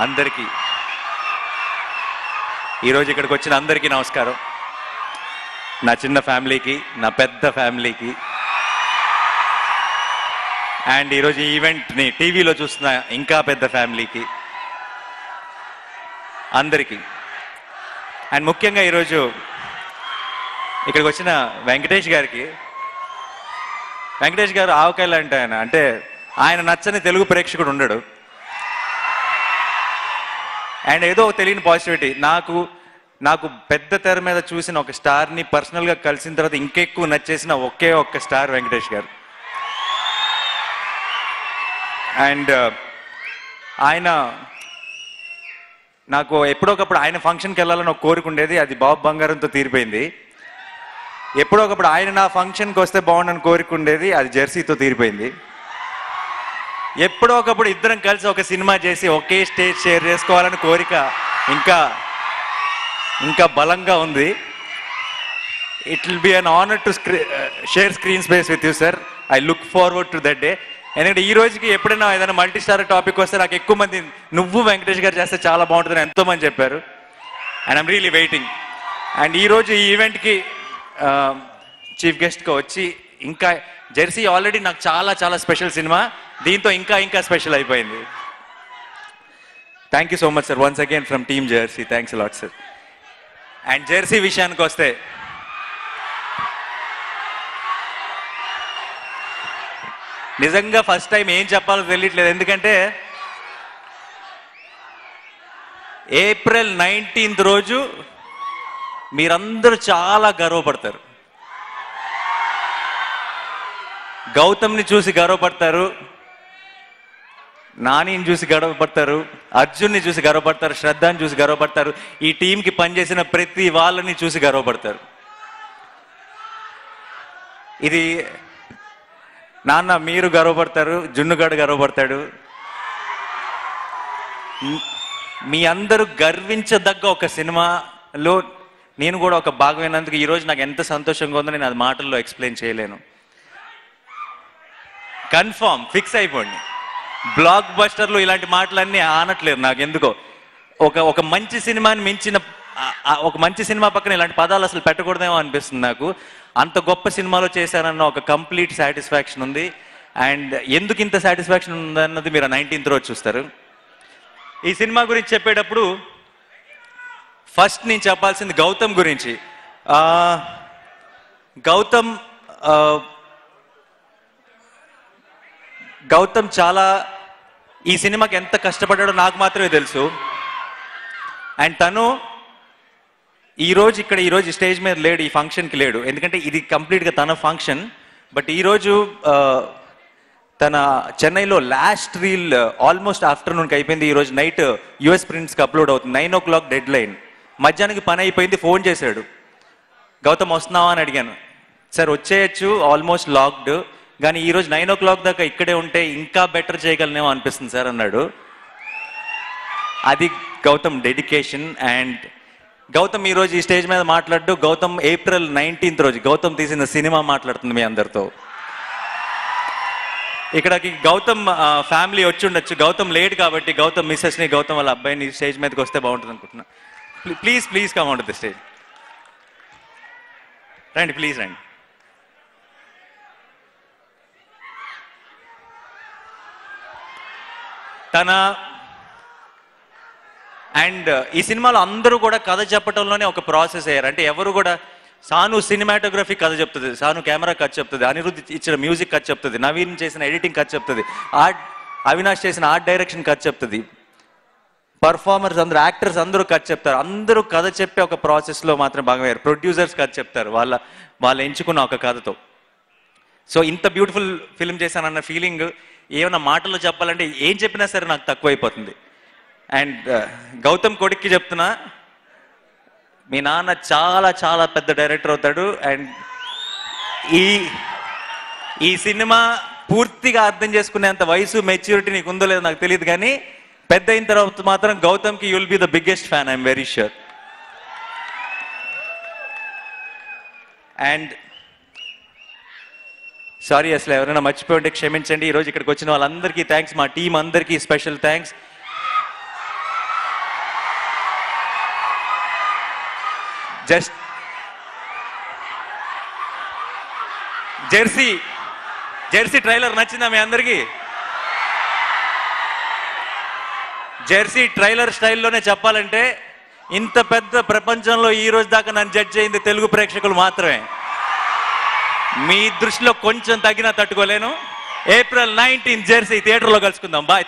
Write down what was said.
అందరికీ ఈరోజు ఇక్కడికి వచ్చిన అందరికీ నమస్కారం. నా చిన్న ఫ్యామిలీకి, నా పెద్ద ఫ్యామిలీకి, అండ్ ఈరోజు ఈ ఈవెంట్ని టీవీలో చూస్తున్న ఇంకా పెద్ద ఫ్యామిలీకి అందరికీ, అండ్ ముఖ్యంగా ఈరోజు ఇక్కడికి వచ్చిన వెంకటేష్ గారికి. వెంకటేష్ గారు ఆవకాయలు అంటే ఆయన నచ్చని తెలుగు ప్రేక్షకుడు ఉండడు. అండ్ ఏదో తెలియని పాజిటివిటీ. నాకు పెద్ద తెర మీద చూసిన ఒక స్టార్ని పర్సనల్గా కలిసిన తర్వాత ఇంకెక్కువ నచ్చేసిన ఒకే ఒక్క స్టార్ వెంకటేష్ గారు. అండ్ ఆయన నాకు ఎప్పుడొకప్పుడు ఆయన ఫంక్షన్కి వెళ్ళాలని ఒక కోరిక ఉండేది. అది బాబు బంగారంతో తీరిపోయింది. ఎప్పుడొకప్పుడు ఆయన నా ఫంక్షన్కి వస్తే బాగుండని కోరిక ఉండేది. అది జెర్సీతో తీరిపోయింది. ఎప్పుడో ఒకప్పుడు ఇద్దరం కలిసి ఒక సినిమా చేసి ఒకే స్టేజ్ షేర్ చేసుకోవాలని కోరిక ఇంకా బలంగా ఉంది. It will be an honour to share screen space with you sir. I look forward to that day. ఎందుకంటే ఈ రోజుకి ఎప్పుడైనా ఏదైనా మల్టీ స్టార్ టాపిక్ వస్తే నాకు ఎక్కువ మంది నువ్వు వెంకటేష్ గారు చేస్తే చాలా బాగుంటుందని ఎంతోమంది చెప్పారు. And I'm really waiting. And ఈరోజు ఈ ఈవెంట్కి చీఫ్ గెస్ట్గా వచ్చి ఇంకా జెర్సీ ఆల్రెడీ నాకు చాలా చాలా స్పెషల్ సినిమా, దీంతో ఇంకా స్పెషల్ అయిపోయింది. Thank you so much sir once again from team Jersey. Thanks a lot sir. And Jersey విషయానికి వస్తే నిజంగా ఫస్ట్ టైం ఏం చెప్పాలో తెలియట్లేదు. ఎందుకంటే ఏప్రిల్ 19th రోజు మీరందరూ చాలా గర్వపడతారు. గౌతమ్ని చూసి గర్వపడతారు, నానిని చూసి గర్వపడతారు, అర్జున్ని చూసి గర్వపడతారు, శ్రద్ధని చూసి గర్వపడతారు, ఈ టీంకి పనిచేసిన ప్రతి వాళ్ళని చూసి గర్వపడతారు. ఇది నాన్న మీరు గర్వపడతారు, జున్నుగాడు గర్వపడతాడు. మీ అందరూ గర్వించదగ్గ ఒక సినిమాలో నేను కూడా ఒక భాగమైనందుకు ఈరోజు నాకు ఎంత సంతోషంగా ఉందో నేను అది మాటల్లో ఎక్స్ప్లెయిన్ చేయలేను. కన్ఫర్మ్ ఫిక్స్ అయిపోండి. బ్లాక్ బస్టర్లు ఇలాంటి మాటలన్నీ ఆనట్లేదు నాకు ఎందుకో. ఒక మంచి సినిమాని మించిన ఒక మంచి సినిమా పక్కన ఇలాంటి పదాలు అసలు పెట్టకూడదేమో అనిపిస్తుంది నాకు. అంత గొప్ప సినిమాలో చేశానన్న ఒక కంప్లీట్ సాటిస్ఫాక్షన్ ఉంది. అండ్ ఎందుకు ఇంత సాటిస్ఫాక్షన్ ఉందన్నది మీరు 19th రోజు చూస్తారు. ఈ సినిమా గురించి చెప్పేటప్పుడు ఫస్ట్ నేను చెప్పాల్సింది గౌతమ్ గురించి. గౌతమ్ చాలా ఈ సినిమాకి ఎంత కష్టపడ్డాడో నాకు మాత్రమే తెలుసు. అండ్ తను ఈరోజు ఈ స్టేజ్ మీద లేడు, ఈ ఫంక్షన్కి లేడు. ఎందుకంటే ఇది కంప్లీట్గా తన ఫంక్షన్. బట్ ఈరోజు తన చెన్నైలో లాస్ట్ రీల్ ఆల్మోస్ట్ ఆఫ్టర్నూన్కి అయిపోయింది. ఈరోజు నైట్ యుఎస్ ప్రింట్స్కి అప్లోడ్ అవుతుంది. 9 o'clock డెడ్ లైన్. మధ్యాహ్నానికి పని అయిపోయింది. ఫోన్ చేశాడు, గౌతమ్ వస్తున్నావా అని అడిగాను. సార్ వచ్చేయచ్చు, ఆల్మోస్ట్ లాక్డ్, కానీ ఈరోజు 9 o'clock దాకా ఇక్కడే ఉంటే ఇంకా బెటర్ చేయగలనేమో అనిపిస్తుంది సార్ అన్నాడు. అది గౌతమ్ డెడికేషన్. అండ్ గౌతమ్ ఈరోజు ఈ స్టేజ్ మీద మాట్లాడు. గౌతమ్ ఏప్రిల్ 19th రోజు గౌతమ్ తీసిన సినిమా మాట్లాడుతుంది మీ అందరితో. ఇక్కడికి గౌతమ్ ఫ్యామిలీ వచ్చి ఉండొచ్చు. గౌతమ్ లేట్ కాబట్టి గౌతమ్ మిస్సెస్ని, గౌతమ్ వాళ్ళ అబ్బాయిని స్టేజ్ మీదకి వస్తే బాగుంటుంది అనుకుంటున్నా. Please come on to the stage. రండి, ప్లీజ్ రండి. అండ్ ఈ సినిమాలో అందరూ కూడా కథ చెప్పడంలోనే ఒక ప్రాసెస్ అయ్యారు. అంటే ఎవరు కూడా సాను సినిమాటోగ్రఫీ కథ చెప్తుంది, సాను కెమెరా కథ చెప్తుంది, అనిరుద్ధ్ ఇచ్చిన మ్యూజిక్ కథ చెప్తుంది, నవీన్ చేసిన ఎడిటింగ్ కథ చెప్తుంది, అవినాష్ చేసిన ఆర్ట్ డైరెక్షన్ కథ చెప్తుంది, పర్ఫార్మర్స్ అందరూ, యాక్టర్స్ అందరూ కథ చెప్తారు. అందరూ కథ చెప్పే ఒక ప్రాసెస్లో మాత్రం భాగమయ్యారు. ప్రొడ్యూసర్స్ కథ చెప్తారు వాళ్ళు ఎంచుకున్న ఒక కథతో. సో ఇంత బ్యూటిఫుల్ ఫిల్మ్ చేశానన్న ఫీలింగ్ ఏమన్నా మాటల్లో చెప్పాలంటే ఏం చెప్పినా సరే నాకు తక్కువైపోతుంది. అండ్ గౌతమ్ కొడుక్కి చెప్తున్నా, మీ నాన్న చాలా చాలా పెద్ద డైరెక్టర్ అవుతాడు. అండ్ ఈ సినిమా పూర్తిగా అర్థం చేసుకునేంత వయసు, మెచ్యూరిటీ నీకు ఉందో లేదో నాకు తెలియదు, కానీ పెద్ద అయిన తర్వాత మాత్రం గౌతమ్కి you will be the biggest fan, I'm very sure. And sorry, అసలు ఎవరైనా మర్చిపోయి ఉంటే క్షమించండి. ఈరోజు ఇక్కడికి వచ్చిన వాళ్ళందరికీ థ్యాంక్స్, మా టీం అందరికీ special thanks. Just Jersey trailer నచ్చిందా మీ అందరికీ? జెర్సీ ట్రైలర్ స్టైల్లోనే చెప్పాలంటే ఇంత పెద్ద ప్రపంచంలో ఈ రోజు దాకా నన్ను జడ్జ్ అయింది తెలుగు ప్రేక్షకులు మాత్రమే. మీ దృష్టిలో కొంచెం తగ్గినా తట్టుకోలేను. April 19 జెర్సీ థియేటర్లో కలుసుకుందాం. బాయ్.